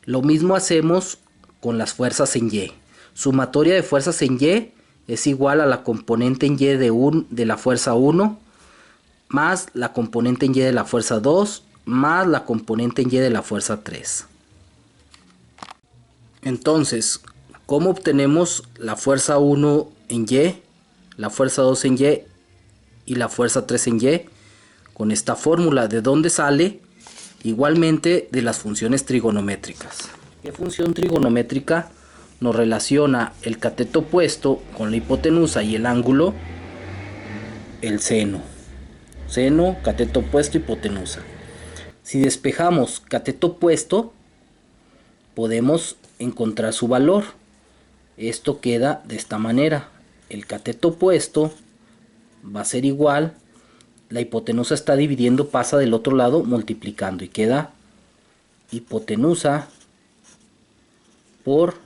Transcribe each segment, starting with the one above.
Lo mismo hacemos con las fuerzas en Y. Sumatoria de fuerzas en Y es igual a la componente en Y de la fuerza 1 más la componente en Y de la fuerza 2 más la componente en Y de la fuerza 3. Entonces, ¿cómo obtenemos la fuerza 1 en Y, la fuerza 2 en Y y la fuerza 3 en Y? Con esta fórmula. ¿De dónde sale? Igualmente de las funciones trigonométricas. ¿Qué función trigonométrica nos relaciona el cateto opuesto con la hipotenusa y el ángulo? El seno. Seno, cateto opuesto, hipotenusa. Si despejamos cateto opuesto, podemos encontrar su valor. Esto queda de esta manera. El cateto opuesto va a ser igual. La hipotenusa está dividiendo, pasa del otro lado multiplicando y queda hipotenusa por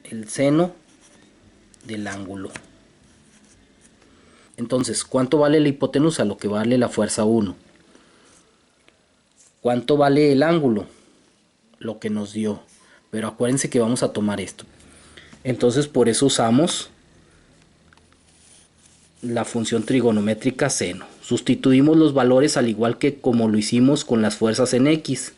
el seno del ángulo. Entonces, ¿cuánto vale la hipotenusa? Lo que vale la fuerza 1. ¿Cuánto vale el ángulo? Lo que nos dio. Pero acuérdense que vamos a tomar esto. Entonces, por eso usamos la función trigonométrica seno. Sustituimos los valores al igual que como lo hicimos con las fuerzas en X.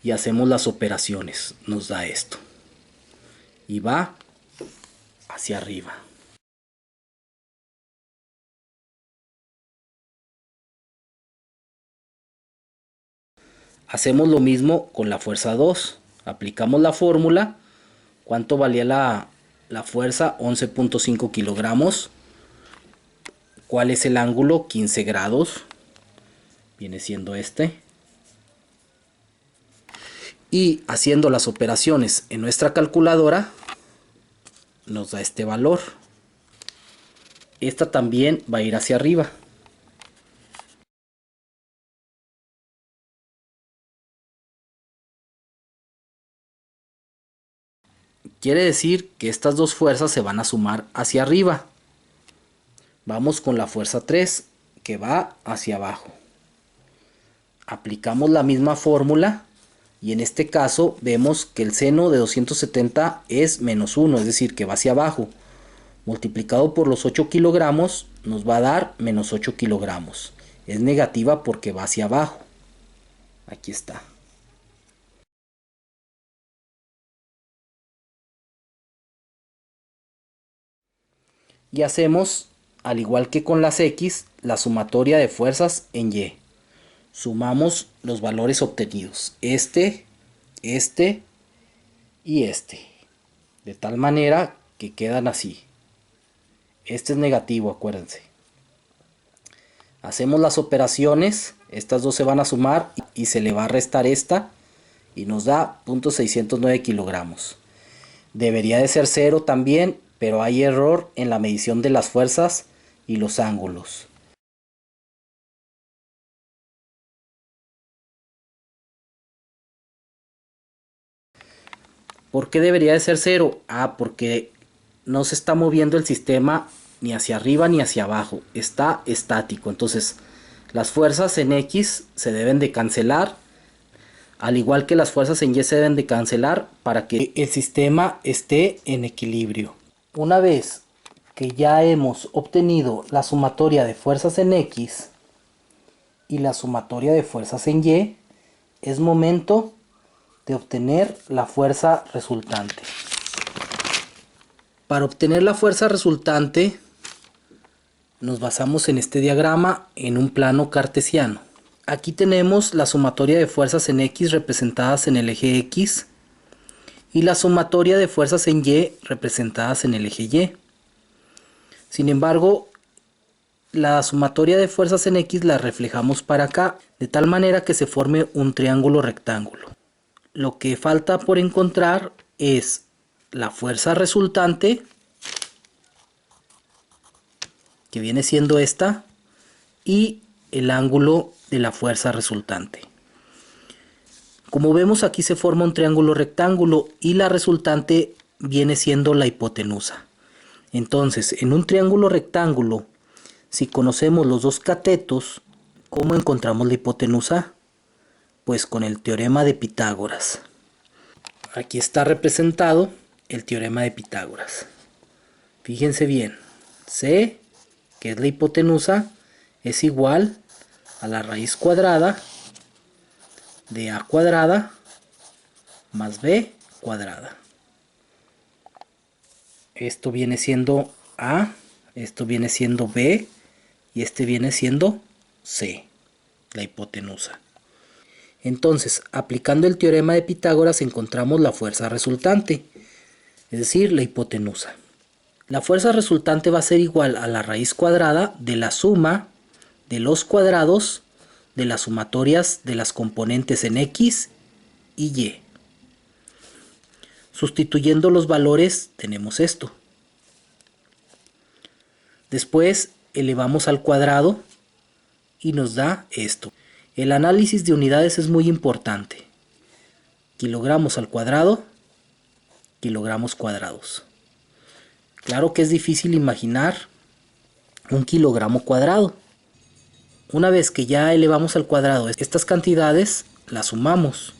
Y hacemos las operaciones. Nos da esto. Y va hacia arriba. Hacemos lo mismo con la fuerza 2. Aplicamos la fórmula. ¿Cuánto valía la fuerza? 11.5 kilogramos. ¿Cuál es el ángulo? 15 grados. Viene siendo este. Y haciendo las operaciones en nuestra calculadora, nos da este valor. Esta también va a ir hacia arriba. Quiere decir que estas dos fuerzas se van a sumar hacia arriba. Vamos con la fuerza 3, que va hacia abajo. Aplicamos la misma fórmula y en este caso vemos que el seno de 270 es menos 1, es decir, que va hacia abajo. Multiplicado por los 8 kilogramos nos va a dar menos 8 kilogramos. Es negativa porque va hacia abajo. Aquí está. Y hacemos, al igual que con las X, la sumatoria de fuerzas en Y. Sumamos los valores obtenidos. Este y este. De tal manera que quedan así. Este es negativo, acuérdense. Hacemos las operaciones. Estas dos se van a sumar y se le va a restar esta. Y nos da 0.609 kilogramos. Debería de ser 0 también, pero hay error en la medición de las fuerzas y los ángulos. ¿Por qué debería de ser 0? Porque no se está moviendo el sistema ni hacia arriba ni hacia abajo. Está estático. Entonces, las fuerzas en X se deben de cancelar. Al igual que las fuerzas en Y se deben de cancelar para que el sistema esté en equilibrio. Una vez que ya hemos obtenido la sumatoria de fuerzas en X y la sumatoria de fuerzas en Y, es momento de obtener la fuerza resultante. Para obtener la fuerza resultante nos basamos en este diagrama en un plano cartesiano. Aquí tenemos la sumatoria de fuerzas en X representadas en el eje X y la sumatoria de fuerzas en Y representadas en el eje Y. Sin embargo, la sumatoria de fuerzas en X la reflejamos para acá, de tal manera que se forme un triángulo rectángulo. Lo que falta por encontrar es la fuerza resultante, que viene siendo esta, y el ángulo de la fuerza resultante. Como vemos, aquí se forma un triángulo rectángulo y la resultante viene siendo la hipotenusa. Entonces, en un triángulo rectángulo, si conocemos los dos catetos, ¿Cómo encontramos la hipotenusa? Pues con el teorema de Pitágoras. Aquí está representado el teorema de Pitágoras. Fíjense bien, C, que es la hipotenusa, es igual a la raíz cuadrada de A cuadrada más B cuadrada. Esto viene siendo A, esto viene siendo B y este viene siendo C, la hipotenusa. Entonces, aplicando el teorema de Pitágoras encontramos la fuerza resultante, es decir, la hipotenusa. La fuerza resultante va a ser igual a la raíz cuadrada de la suma de los cuadrados de las sumatorias de las componentes en X y Y. Sustituyendo los valores tenemos esto. Después elevamos al cuadrado y nos da esto. El análisis de unidades es muy importante. Kilogramos al cuadrado, kilogramos cuadrados. Claro que es difícil imaginar un kilogramo cuadrado. Una vez que ya elevamos al cuadrado estas cantidades, las sumamos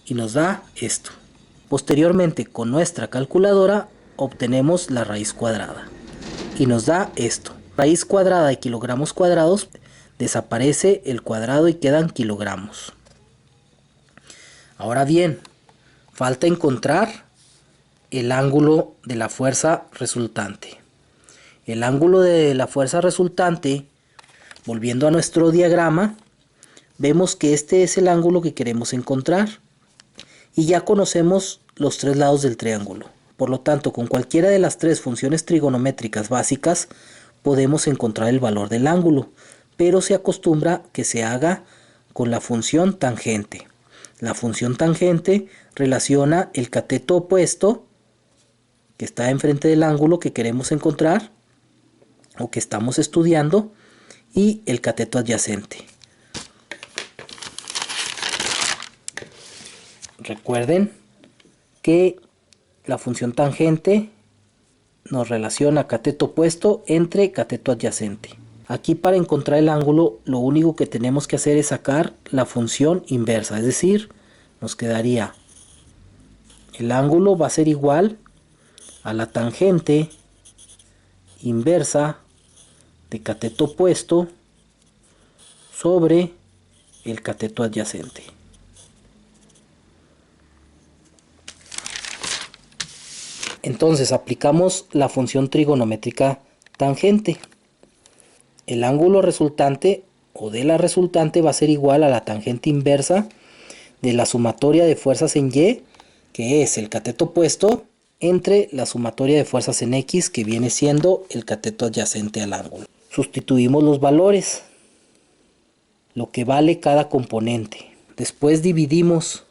y nos da esto. Posteriormente, con nuestra calculadora, obtenemos la raíz cuadrada y nos da esto. Raíz cuadrada de kilogramos cuadrados, desaparece el cuadrado y quedan kilogramos. Ahora bien, falta encontrar el ángulo de la fuerza resultante. El ángulo de la fuerza resultante, volviendo a nuestro diagrama, vemos que este es el ángulo que queremos encontrar. Y ya conocemos los tres lados del triángulo. Por lo tanto, con cualquiera de las tres funciones trigonométricas básicas podemos encontrar el valor del ángulo, pero se acostumbra que se haga con la función tangente. La función tangente relaciona el cateto opuesto que está enfrente del ángulo que queremos encontrar o que estamos estudiando y el cateto adyacente. Recuerden que la función tangente nos relaciona cateto opuesto entre cateto adyacente. Aquí, para encontrar el ángulo, lo único que tenemos que hacer es sacar la función inversa, es decir, nos quedaría el ángulo va a ser igual a la tangente inversa de cateto opuesto sobre el cateto adyacente. Entonces aplicamos la función trigonométrica tangente. El ángulo resultante o de la resultante va a ser igual a la tangente inversa de la sumatoria de fuerzas en Y, que es el cateto opuesto, entre la sumatoria de fuerzas en X, que viene siendo el cateto adyacente al ángulo. Sustituimos los valores, lo que vale cada componente. Después dividimos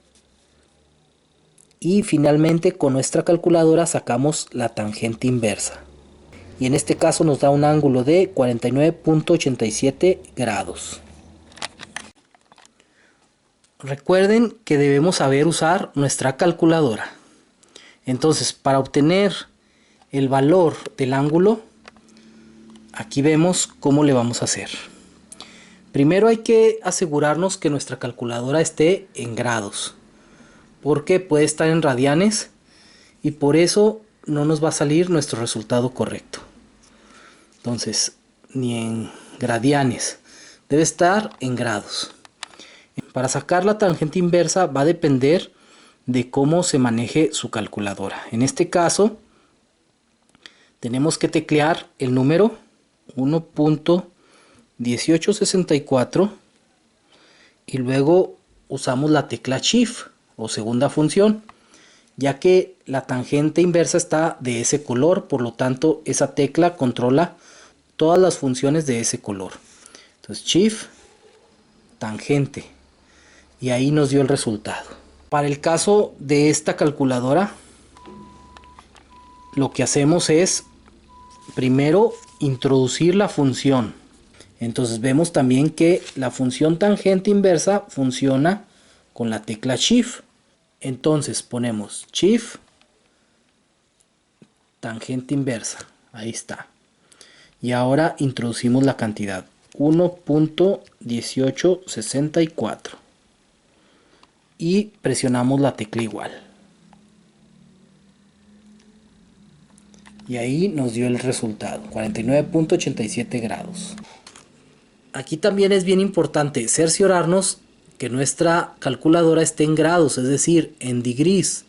y finalmente con nuestra calculadora sacamos la tangente inversa. Y en este caso nos da un ángulo de 49.87 grados. Recuerden que debemos saber usar nuestra calculadora. Entonces, para obtener el valor del ángulo, aquí vemos cómo le vamos a hacer. Primero hay que asegurarnos que nuestra calculadora esté en grados, porque puede estar en radianes y por eso no nos va a salir nuestro resultado correcto. Entonces, ni en radianes, debe estar en grados. Para sacar la tangente inversa va a depender de cómo se maneje su calculadora. En este caso, tenemos que teclear el número 1.1864 y luego usamos la tecla Shift o segunda función, ya que la tangente inversa está de ese color, por lo tanto esa tecla controla todas las funciones de ese color. Entonces Shift, tangente, y ahí nos dio el resultado. Para el caso de esta calculadora, lo que hacemos es primero introducir la función. Entonces vemos también que la función tangente inversa funciona con la tecla Shift. Entonces ponemos Shift, tangente inversa, ahí está. Y ahora introducimos la cantidad. 1.1864 y presionamos la tecla igual. Y ahí nos dio el resultado, 49.87 grados. Aquí también es bien importante cerciorarnos que nuestra calculadora esté en grados, es decir, en degrees,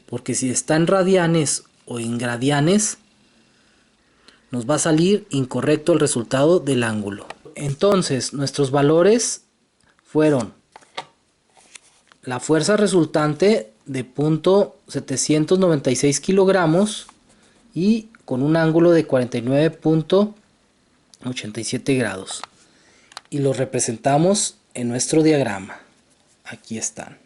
porque si está en radianes o en gradianes, nos va a salir incorrecto el resultado del ángulo. Entonces, nuestros valores fueron la fuerza resultante de 0.796 kilogramos y con un ángulo de 49.87 grados. Y los representamos en nuestro diagrama. Aquí están.